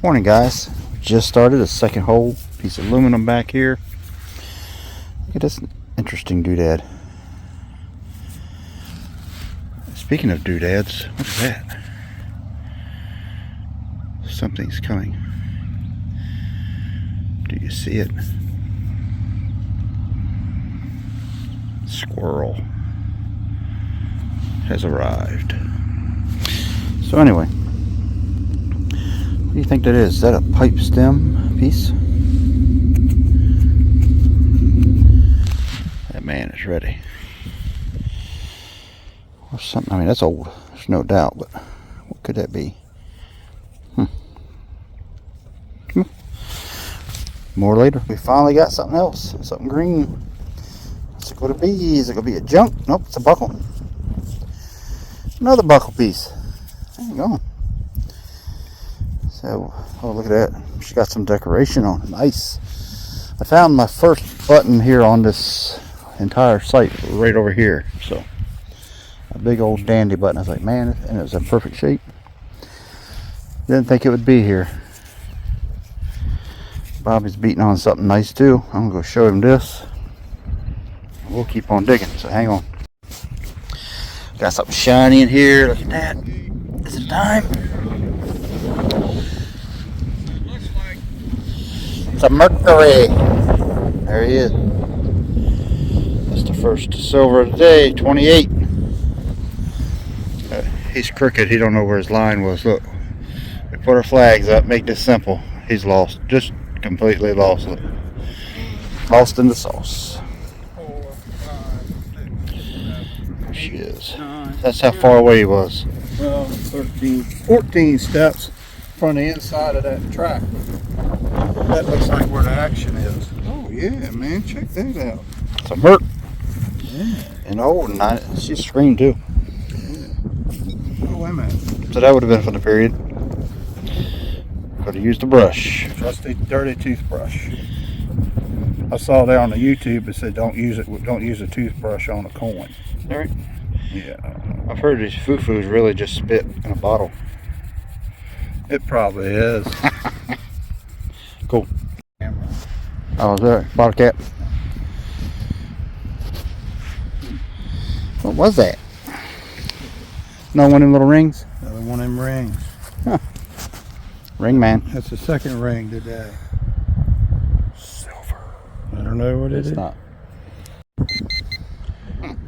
Morning, guys. Just started a second hole. Piece of aluminum back here. Look at this interesting doodad. Speaking of doodads, what is that? Something's coming. Do you see it? Squirrel has arrived. So anyway, what do you think that is? Is that a pipe stem piece? That man is ready. Or something. I mean, that's old. There's no doubt, but what could that be? More later. We finally got something else. Something green. What's it going to be? Is it going to be a junk? Nope, it's a buckle. Another buckle piece. There you go. So, oh, look at that. She's got some decoration on it. Nice. I found my first button here on this entire site right over here. So, a big old dandy button. I was like, man, and it was in perfect shape. Didn't think it would be here. Bobby's beating on something nice too. I'm gonna go show him this. We'll keep on digging, so hang on. Got something shiny in here. Look at that. Is it time? Looks like it's a Mercury. There he is. That's the first silver of the day, 28. He's crooked. He don't know where his line was. Look, we put our flags up. Make this simple. He's lost. Just completely lost it. Lost in the sauce. 4, 5, 6, 7, There she is. 9, That's how far away he was. 12, 13, 14 steps from the inside of that track. That looks like where the action is. Oh yeah, man, check that out. It's a Merc. Yeah. And oh, she's screamed too. Yeah. Oh, wait a minute. So that would have been from the period. Could have used a brush. Trusty dirty toothbrush. I saw there on the YouTube it said don't use a toothbrush on a coin. Right. Yeah. I've heard these foo-foos really just spit in a bottle. It probably is. Cool. Oh, is there? Bottle cap. What was that? No one in little rings? Another one of them rings. Huh. Ring man. That's the second ring today. Silver. I don't know what it is. It's not.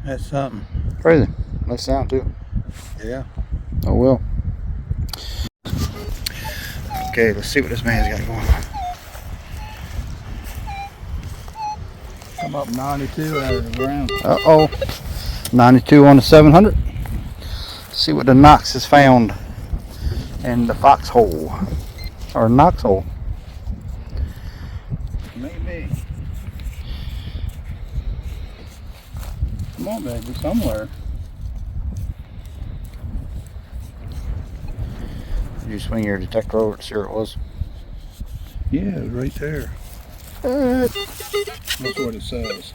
That's something. Crazy. Nice sound too. Yeah. Oh well. Okay, let's see what this man's got going on. Come up 92 out of the ground. Uh-oh. 92 on the 700. Let's see what the Knox has found in the foxhole. Or Knox hole. Maybe. Come on, baby, somewhere. Did you swing your detector over to see where it was? Yeah, it was right there. That's what it says.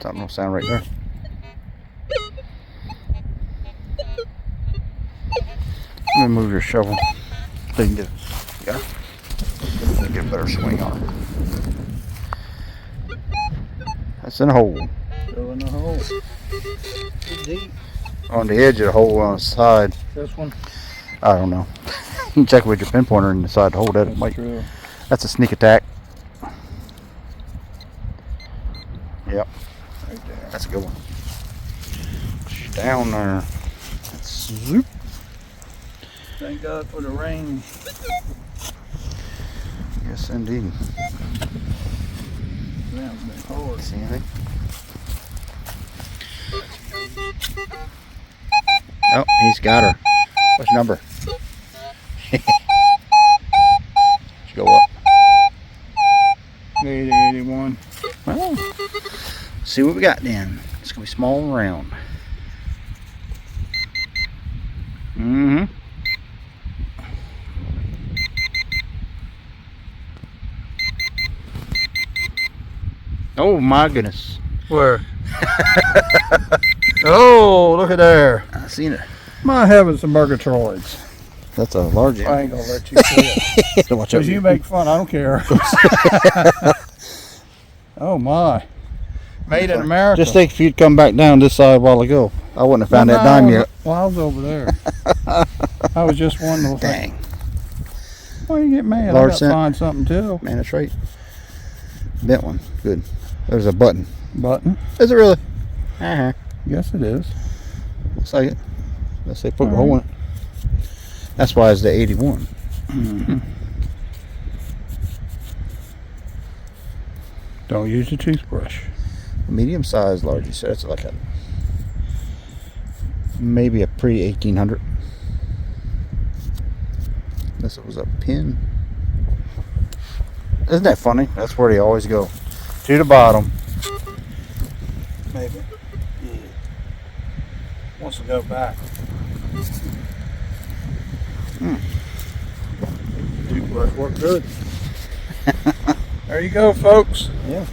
Something will sound right there. Let me move your shovel so you can get a better swing on it. That's in a hole. Go in the hole. Too deep. On the edge of the hole on the side. This one? I don't know. You can check with your pin pointer inside the hole. That might. True. That's a sneak attack. Yep. Right there. That's a good one. She's down there. Zoop. Thank God for the rain. Yes, indeed. Ground's been hard. See anything? Oh, he's got her. What's your number? Let's go up. 80, 81. Well, see what we got then. It's gonna be small and round. Mm-hmm. Oh my goodness. Where? Oh, look at there. I seen it. My heavens, some Murgatroyds. That's a large I ain't gonna let you see it. Watch out. Because you make fun, I don't care. Oh my. Made in America. Just think if you'd come back down this side a while ago, I wouldn't have found that dime yet. Well, I was over there. I was just one little thing. Dang. Why you get mad? Large I gotta cent. find something too. Man, that's right. Bent one. Good. There's a button. Button? Is it really? Uh-huh. Yes, it is. Looks like it. Let's say put a hole in it. That's why it's the 81. Mm-hmm. Don't use a toothbrush. Medium size, large. You said it's like a maybe a pre-1800. This was a pin. Isn't that funny? That's where they always go. To the bottom. Maybe. Yeah. Wants to go back. Toothbrush worked good. There you go, folks. Yeah.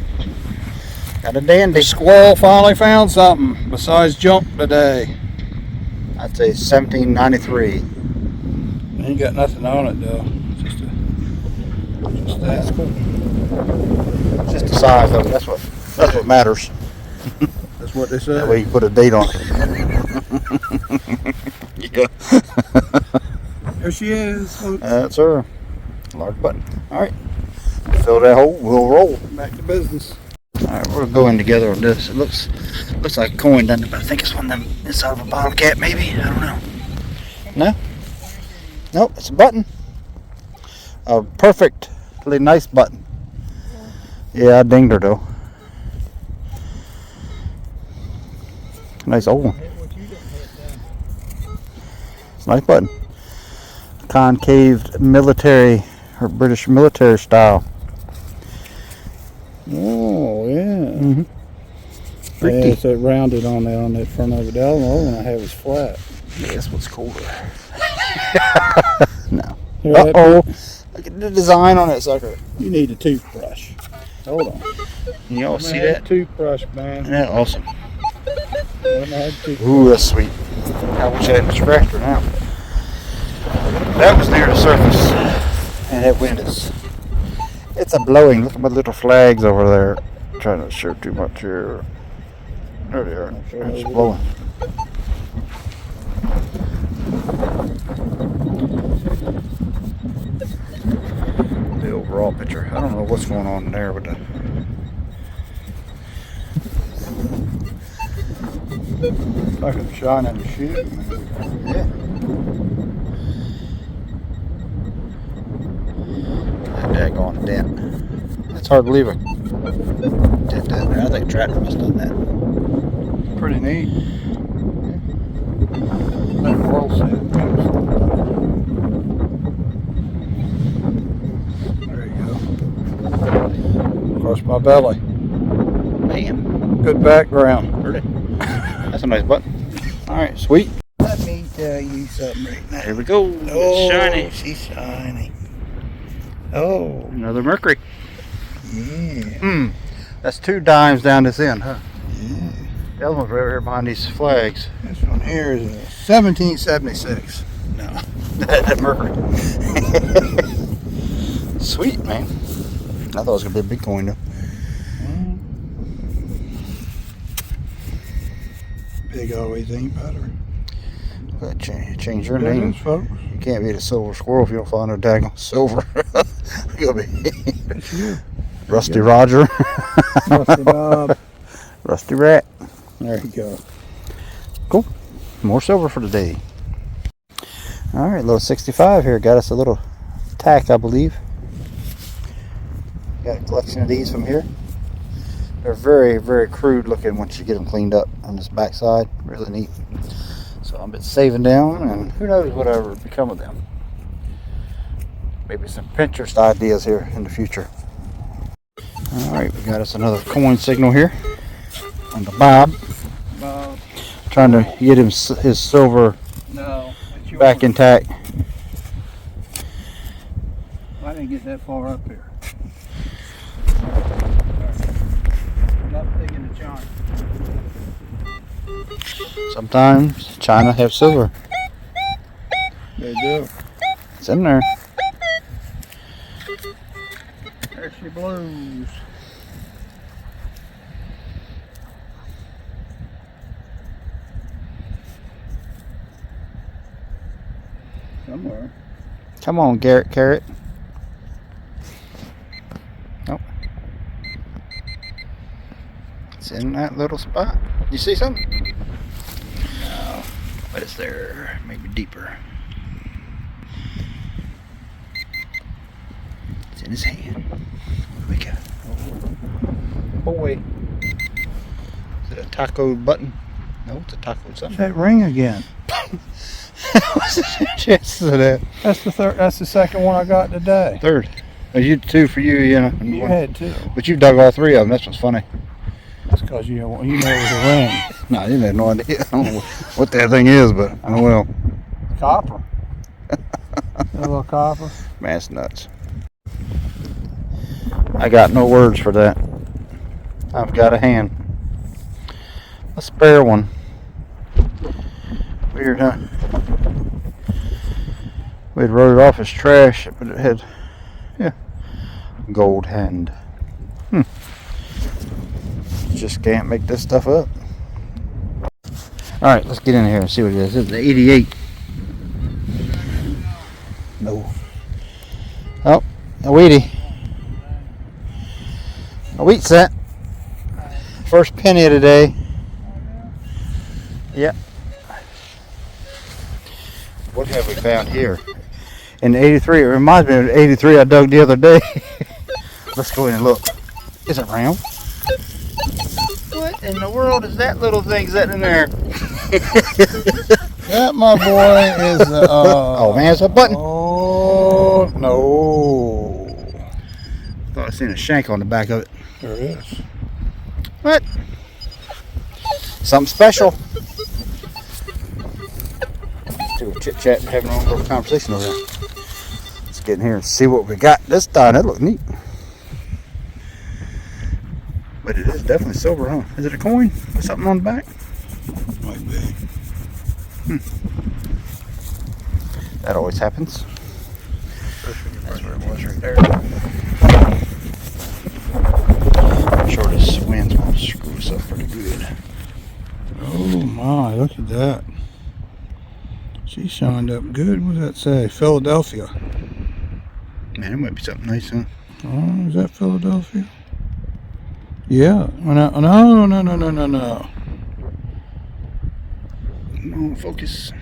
Got a dandy. The squirrel finally found something besides junk today. I'd say 1793. Ain't got nothing on it though. Just That's that. cool. Just the size of it. That's what matters. That's what they That said. way you put a date on it. Yeah. There she is, folks. That's her. Large button. All right. Fill that hole. We'll roll. Back to business. All right, we're going together on this. It looks like a coin, doesn't it? But I think it's one of them inside of a bottle cap, maybe. I don't know. No. Nope. It's a button. A perfectly nice button. Yeah, I dinged her though. Nice old one. It's a nice button. Concave military or British military style. Oh yeah. Mm-hmm. Yeah, Freaky. it's that rounded on that front of it. The other one I have is flat. Yeah, this one's cooler. No. Hear that, Uh-oh. Look at the design on that sucker. You need a toothbrush. Hold on. Can y'all see Haven't had that? a toothbrush, man. Isn't that awesome? Haven't had a toothbrush. Ooh, that's sweet. I wish I hadn't scratched her now. That was near the surface. And that wind is... It's a blowing. Look at my little flags over there. I'm trying to show too much here. There they are. It's blowing. The overall picture. I don't know what's going on there with the... Like a shining shit, man. Yeah. That daggone dent. That's hard to believe it. Dent down there. I think a tractor must have done that. Pretty neat. That world set. There you go. Across my belly. Bam. Good background. Heard it. That's a nice button. Alright, sweet. Let me tell you something right now. Here we go. Oh, Shiny. she's shiny. Oh, Another Mercury. yeah. That's 2 dimes down this end, huh? Yeah. The other one's right here behind these flags. This one here is a 1776. No. That Mercury. Sweet, man. I thought it was going to be a big coin, though. Big always ain't better. Change your There it name. is, folks. You can't be the silver squirrel if you don't find no daggone silver. You'll be It's you. Rusty Roger. Rusty Bob. Rusty Rat. There you go. Cool. More silver for the day. Alright, little 65 here. Got us a little tack, I believe. Got a collection of these from here. They're very, very crude looking once you get them cleaned up on this back side. Really neat. So I've been saving down, and who knows whatever become of them. Maybe some Pinterest ideas here in the future. Alright, we got us another coin signal here on the Bob. Bob. Trying to get him his silver No. It's yours. back intact. I didn't get that far up here. Not digging the China. Sometimes China have silver. They do. It's in there. There she blows. Somewhere. Come on, Garrett Carrot. Nope. It's in that little spot. You see something? No. But it's there. Maybe deeper. It's in his hand. What do we got? Oh, boy. Is it a taco button? No, it's a taco something. That ring again. What's the chances of that? That's the third. That's the second one I got today. Third. You two for you, you know. You had two. But you dug all three of them. That's what's funny. That's because you know it was a ring. No, you had no idea. I don't know what that thing is, but oh well. Copper. A little copper. Man, it's nuts. I got no words for that. I've got a hand. A spare one. Weird, huh? We'd wrote it off as trash, but it had, yeah, gold hand. Just can't make this stuff up. Alright, let's get in here and see what it is. This is the 88. No. Oh, a Wheatie. A wheat set. First penny of the day. Yep. What have we found here? In the 83, it reminds me of the 83 I dug the other day. Let's go in and look. Is it round? What in the world is that little thing sitting in there? That, my boy, is oh man, it's a button. Oh no! Thought I seen a shank on the back of it. There it is. What? Something special. Do a chit chat and having a little conversation over there. Let's get in here and see what we got this time. That looks neat. But it is definitely silver, huh? Is it a coin with something on the back? Might be. That always happens. That's where it was right there. I'm sure this wind's going to screw us up pretty good. Oh my, look at that. She shined up good. What does that say? Philadelphia. Man, it might be something nice, huh? Oh, is that Philadelphia? Yeah. No. No, focus.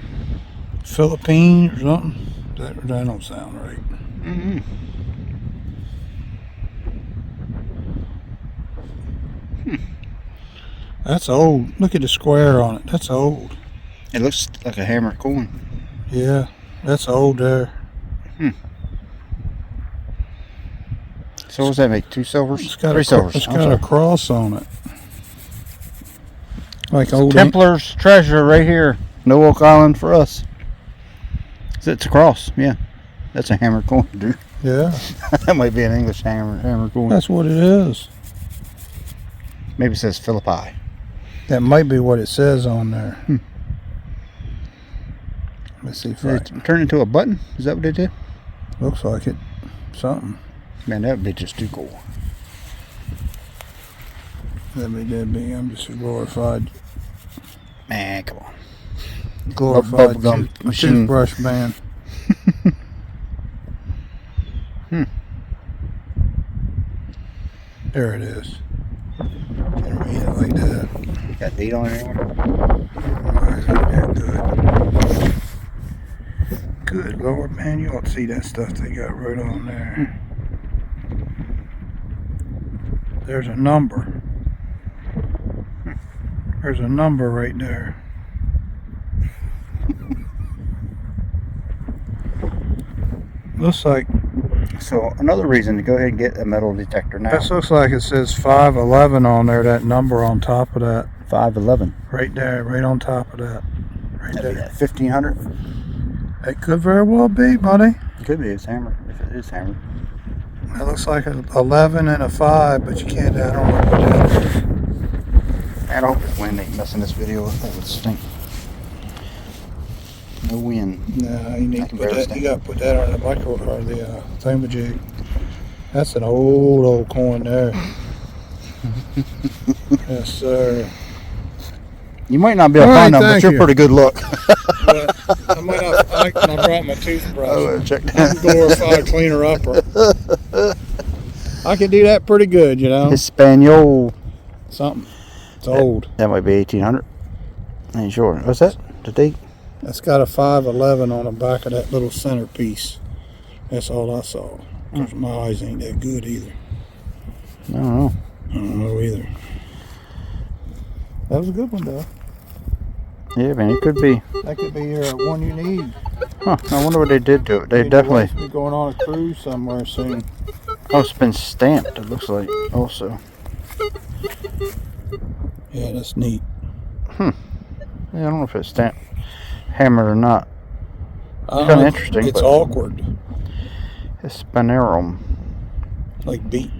Philippines or something? That don't sound right. Mm-hmm. That's old. Look at the square on it. That's old. It looks like a hammer coin. Yeah, that's old there. So what does that make? 2 silvers? It's got 3 silvers. It's got a cross on it. Like old Templar's treasure right here. No Oak Island for us. It's a cross, yeah. That's a hammer coin, dude. Yeah. That might be an English hammer coin. That's what it is. Maybe it says Philippi. That might be what it says on there. Let's see if Did it turn into a button? Is that what it did? Looks like it. Something. Man, that would be just too cool. That'd be. I'm just a glorified. Man, come on. Glorified Bubblegum machine. Toothbrush man. There it is. Can't read it like that. Got date on it anymore? Yeah, good. Good Lord, man, you ought to see that stuff they got right on there. There's a number. There's a number right there. Looks like. So another reason to go ahead and get a metal detector now. This looks like it says 511 on there. That number on top of that. 511. Right there, right on top of that. Right That'd be there. that 1500. It could very well be, buddy. It could be. It's hammered. If it is hammered. That looks like an 11 and a 5, but you can't. I don't know what that is. Man, I hope this wind ain't messing this video up. That would stink. No wind. Nah, you need I to can put barely that. stand. You got to put that on the micro or the thingamajig. That's an old coin there. Yes, sir. You might not be able to All find right, them, but thank you're you. pretty good luck. But I might not. I brought my toothbrush. Oh, check I'm a glorified cleaner upper. I can do that pretty good, you know. Espanol. Something. It's old. That might be 1800. I ain't sure. What's that? The date? That's got a 511 on the back of that little centerpiece. That's all I saw. 'Cause my eyes ain't that good either. I don't know. I don't know either. That was a good one, though. Yeah, man, it could be. That could be your one you need. Huh, I wonder what they did to it. They Your definitely. wife be going on a cruise somewhere soon. Oh, it's been stamped, it looks like, also. Yeah, that's neat. Yeah, I don't know if it's stamped, hammered or not. It's kinda interesting, It's but- awkward. Hispanerum. Like beat.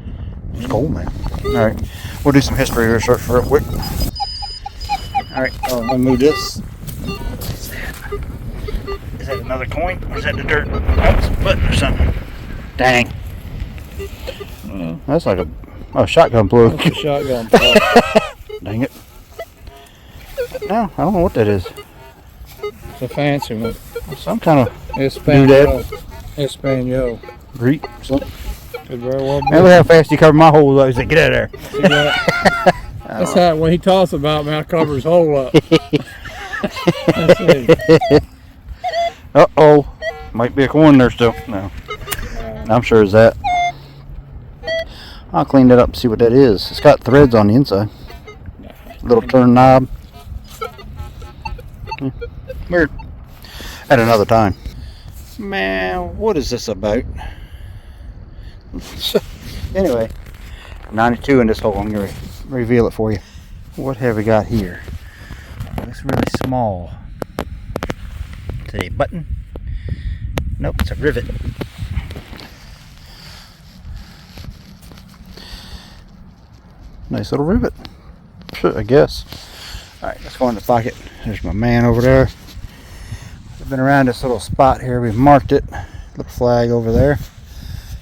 It's gold, man. Alright, we'll do some history research real quick. Alright, I'm gonna move this. Is that another coin? Or is that the dirt? Oh, it's a button or something. Dang. That's like a shotgun plug. That's a shotgun plug. Dang it. No, I don't know what that is. It's a fancy one. Some kind of Espanol. Espanol. Greek. Something. Could very well be. Man, look how fast he covered my hole. I said, get out of there. See that? That's how, when he talks about me, I cover his hole up. Let's see. Uh-oh. Might be a coin there still. No. I'm sure it's that. I'll clean that up and see what that is. It's got threads on the inside. Little turn knob. Weird. At another time. Man, what is this about? Anyway, 92 in this hole. I'm going to reveal it for you. What have we got here? It's really small. Is it a button? Nope, it's a rivet. Nice little rivet, I guess. Alright, let's go in the pocket. There's my man over there. We've been around this little spot here. We've marked it. Little flag over there.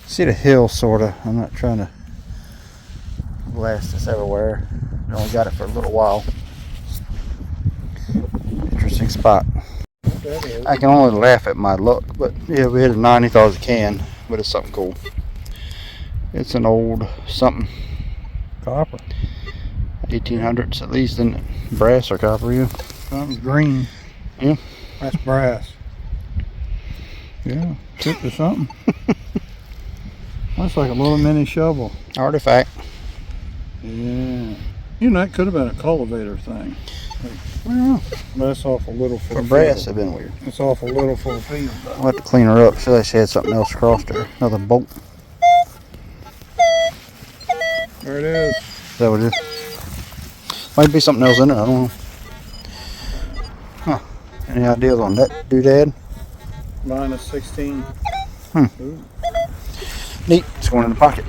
See the hill, sorta. I'm not trying to blast this everywhere. I only got it for a little while. Interesting spot. I can only laugh at my luck, but yeah, we hit a 90, thought it was a can, but it's something cool. It's an old something. Copper. 1800s at least, isn't it? Brass or copper, yeah. Something's green. Yeah. That's brass. Yeah. Tip or something. That's like a little mini shovel. Artifact. Yeah. You know, that could have been a cultivator thing. Well, But that's awful little for for a brass, field. have been weird. It's awful little for a field, though. I'll have to clean her up. Should I had something else across there? Another bolt. There it is. Is that what it is? Might be something else in it. I don't know. Huh. Any ideas on that doodad? Minus 16. Neat. It's going in the pocket.